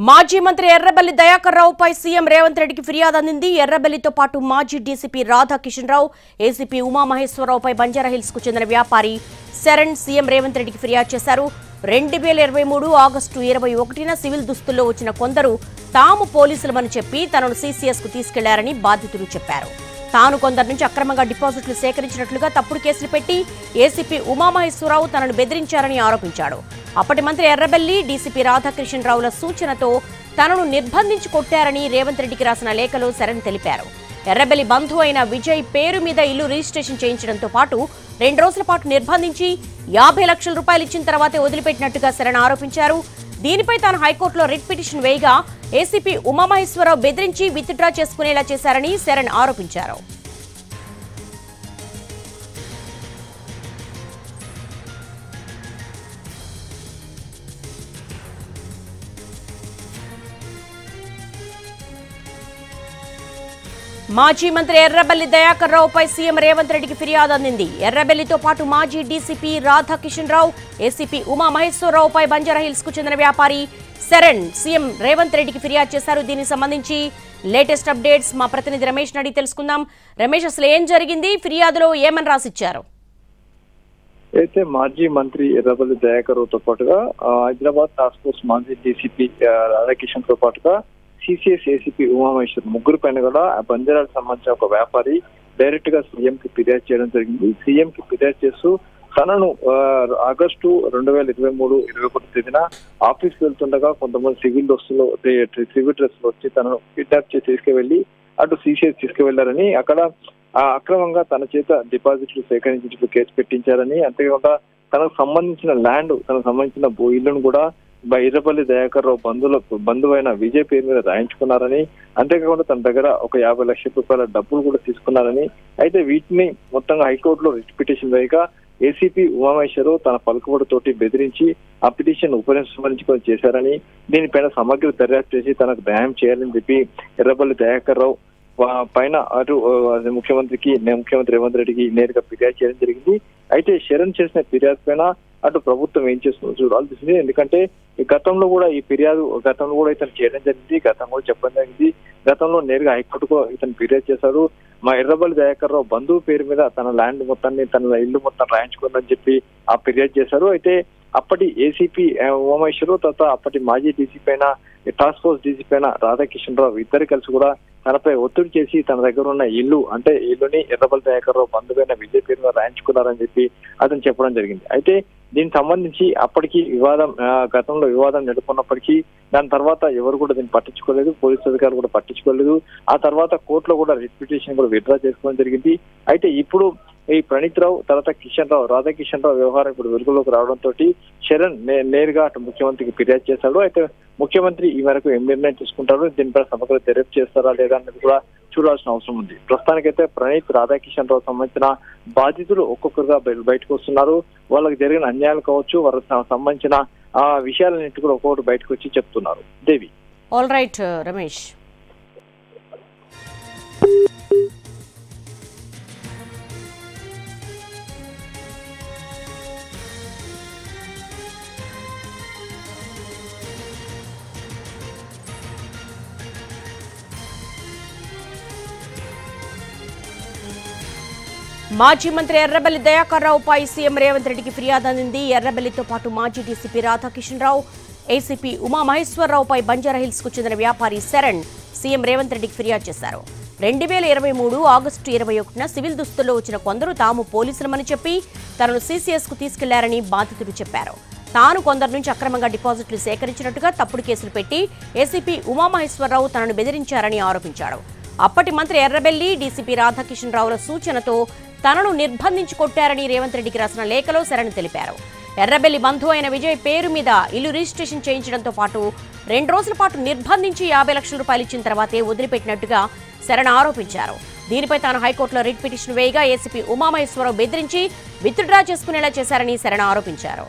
మాజీ మంత్రి ఎర్రబెల్లి దయాకర్ రావుపై సీఎం రేవంత్ రెడ్డికి ఫిర్యాదు అందింది. ఎర్రబెల్లితో పాటు మాజీ డీసీపీ రాధాకిషన్ రావు, ఏసీపీ ఉమామహేశ్వరరావుపై బంజారాహిల్స్ కు చెందిన వ్యాపారి శరణ్ సీఎం రేవంత్ రెడ్డికి ఫిర్యాదు చేశారు. 2023 ఆగస్టు 21న సివిల్ దుస్తుల్లో వచ్చిన కొందరు తాము పోలీసులమని చెప్పి తనను సీసీఎస్ కు తీసుకెళ్లారని బాధితులు చెప్పారు. తాను కొందరి నుంచి అక్రమంగా డిపాజిట్లు సేకరించినట్లుగా తప్పుడు కేసులు పెట్టి ఏసీపీ ఉమామహేశ్వరరావు తనను బెదిరించారని ఆరోపించాడు. అప్పటి మంత్రి ఎర్రబెల్లి, డీసీపీ రాధాకిషన్ రావుల సూచనతో తనను నిర్బంధించి కొట్టారని రేవంత్ రెడ్డికి రాసిన లేఖలో శరణ్ తెలిపారు. ఎర్రబెల్లి బంధువు అయిన విజయ్ పేరు మీద ఇల్లు రిజిస్ట్రేషన్ చేయించడంతో పాటు 2 రోజుల పాటు నిర్బంధించి 50 లక్షల రూపాయలు ఇచ్చిన తర్వాతే వదిలిపెట్టినట్టుగా శరణ్ ఆరోపించారు. దీనిపై తాను హైకోర్టులో రిట్ పిటిషన్ వేయగా ఏసీపీ ఉమామహేశ్వరరావు బెదిరించి విత్డ్రా చేసుకునేలా చేశారని శరణ్ ఆరోపించారు. మాజీ మంత్రి ఎర్రబెల్లి దయాకర్ రావుపై సీఎం రేవంత్ రెడ్డికి ఫిర్యాదు అందింది. ఎర్రబెల్లితో పాటు మాజీ డీసీపీ రాధాకిషన్ రావు, ఏసీపీ ఉమామహేశ్వరరావుపై బంజారాహిల్స్ కు చెందిన వ్యాపారి శరణ్ సీఎం రేవంత్ రెడ్డికి ఫిర్యాదు చేశారు. దీనికి సంబంధించి లేటెస్ట్ అప్డేట్స్ మా ప్రతినిధి రమేష్ అడిగి తెలుసుకుందాం. రమేష్, అసలు ఏం జరిగింది? ఫిర్యాదులో ఏమని రాసిచ్చారు? అయితే మాజీ మంత్రి ఎర్రబెల్లి దయాకర్ రావుతో పాటుగా హైదరాబాద్ టాస్క్ ఫోర్స్ మాజీ డీసీపీ రాధాకిషన్ తో పాటుగా సిసిఎస్, ఏసీపీ ఉమామహేశ్వర్ ముగ్గురు పైన కూడా బంజారాలకు సంబంధించిన ఒక వ్యాపారి డైరెక్ట్ గా సీఎం కి ఫిర్యాదు చేయడం జరిగింది. సీఎం కి ఫిర్యాదు చేస్తూ తనను ఆగస్టు 2023-21 తేదీన ఆఫీస్ వెళ్తుండగా కొంతమంది సివిల్ డ్రెస్ లో వచ్చి తనను కిడ్నాప్ చేసి తీసుకువెళ్లి అటు సిసిఎస్ తీసుకువెళ్లారని, అక్కడ అక్రమంగా తన చేత డిపాజిట్లు సేకరించేందుకు కేసు పెట్టించారని, అంతేకాకుండా తనకు సంబంధించిన ల్యాండ్, తనకు సంబంధించిన ఇళ్లను కూడా ఎర్రబెల్లి దయాకర్ రావు బంధువైన విజయ్ పేరు మీద రాయించుకున్నారని, అంతేకాకుండా తన దగ్గర ఒక 50 లక్షల రూపాయల డబ్బులు కూడా తీసుకున్నారని, అయితే వీటిని మొత్తంగా హైకోర్టులో రిట్ పిటిషన్ వేయగా ఏసీపీ ఉమామహేశ్వరరావు తన పలుకుబడితోటి బెదిరించి ఆ పిటిషన్ ఉపసంహరించుకొని చేశారని, దీనిపైన సమగ్ర దర్యాప్తు చేసి తనకు న్యాయం చేయాలని చెప్పి ఎర్రబెల్లి దయాకర్ రావు పైన అటు ముఖ్యమంత్రి రేవంత్ రెడ్డికి నేరుగా ఫిర్యాదు చేయడం జరిగింది. అయితే శరణ్ చేసిన ఫిర్యాదు పైన అటు ప్రభుత్వం ఏం చేస్తుందో చూడాల్సింది. ఎందుకంటే గతంలో కూడా ఈ ఫిర్యాదు ఇతను చేయడం జరిగింది, గతంలో కూడా చెప్పడం జరిగింది. గతంలో నేరుగా హైకోర్టుకు ఇతను ఫిర్యాదు చేశాడు. మా ఎర్రబెల్లి దయాకర్ రావు బంధువు పేరు మీద తన ల్యాండ్ మొత్తాన్ని, తన ఇల్లు మొత్తం రాయించుకుందని చెప్పి ఆ ఫిర్యాదు చేశారు. అయితే అప్పటి ఏసీపీ ఉమామహేశ్వరరావు తర్వాత అప్పటి మాజీ డీసీపీ అయిన టాస్క్ ఫోర్స్ డీసీపీ అయిన రాధాకిషన్ రావు ఇద్దరు కలిసి కూడా తనపై ఒత్తిడి చేసి తన దగ్గర ఉన్న ఇల్లుని ఎర్రబెల్లి దయాకర్ రావు బంధువైన విజయ్ పేరు మీద రాయించుకున్నారని చెప్పి అతను చెప్పడం జరిగింది. అయితే దీనికి సంబంధించి అప్పటికి గతంలో వివాదం నెలకొన్నప్పటికీ దాని తర్వాత ఎవరు కూడా దీన్ని పట్టించుకోలేదు, పోలీసు అధికారులు కూడా పట్టించుకోలేదు. ఆ తర్వాత కోర్టులో కూడా రిట్ పిటిషన్ కూడా విత్డ్రా చేసుకోవడం జరిగింది. అయితే ఇప్పుడు ఈ ప్రణీత్ రావు తర్వాత రాధాకిషన్ రావు వ్యవహారం ఇప్పుడు వెలుగులోకి రావడంతో శరణ్ నేరుగా అటు ముఖ్యమంత్రికి ఫిర్యాదు చేశాడు. అయితే ముఖ్యమంత్రి ఈ మేరకు ఏం నిర్ణయం తీసుకుంటారు, దీనిపై సమగ్ర దర్యాప్తు చేస్తారా లేదా అనేది కూడా చూడాల్సిన అవసరం ఉంది. ప్రస్తుతానికైతే ప్రణీత్, రాధాకిషన్ రావు సంబంధించిన బాధితులు ఒక్కొక్కరుగా బయటకు వస్తున్నారు. వాళ్ళకి జరిగిన అన్యాయాలు కావచ్చు, వాళ్ళకి సంబంధించిన ఆ విషయాలన్నింటి కూడా ఒక్కొక్కటి బయటకు వచ్చి చెప్తున్నారు. దేవి. All right Ramesh. మాజీ మంత్రి ఎర్రబెల్లి దయాకర్ రావుపై సీఎం రేవంత్ రెడ్డికి ఫిర్యాదు అందింది. ఎర్రబెల్లితో పాటు మాజీ డీసీపీ రాధాకిషన్ రావు, ఏసీపీ ఉమామహేశ్వరరావుపై బంజారాహిల్స్ కు చెందిన వ్యాపారి శరణ్ సీఎం రేవంత్ రెడ్డికి ఫిర్యాదు చేశారు. 2023 ఆగస్టు 21న సివిల్ దుస్తుల్లో వచ్చిన కొందరు తాము పోలీసులమని చెప్పి తనను సీసీఎస్ కు తీసుకెళ్లారని బాధితుడు చెప్పారు. తాను కొందరి నుంచి అక్రమంగా డిపాజిట్లు సేకరించినట్టుగా తప్పుడు కేసులు పెట్టి ఏసీపీ ఉమామహేశ్వరరావు తనను బెదిరించారని ఆరోపించాడు. అప్పటి మంత్రి ఎర్రబెల్లి, డీసీపీ రాధాకిషన్ రావుల సూచనతో తనను నిర్బంధించి కొట్టారని రేవంత్ రెడ్డికి రాసిన లేఖలో శరణ్ తెలిపారు. ఎర్రబెల్లి బంధువు అయిన విజయ్ పేరు మీద ఇల్లు రిజిస్ట్రేషన్ చేయించడంతో పాటు 2 రోజుల పాటు నిర్బంధించి 50 లక్షల రూపాయలు ఇచ్చిన తర్వాతే వదిలిపెట్టినట్టుగా శరణ్ ఆరోపించారు. దీనిపై తాను హైకోర్టులో రిట్ పిటిషన్ వేయగా ఏసీపీ ఉమామహేశ్వరరావు బెదిరించి విత్డ్రా చేసుకునేలా చేశారని శరణ్ ఆరోపించారు.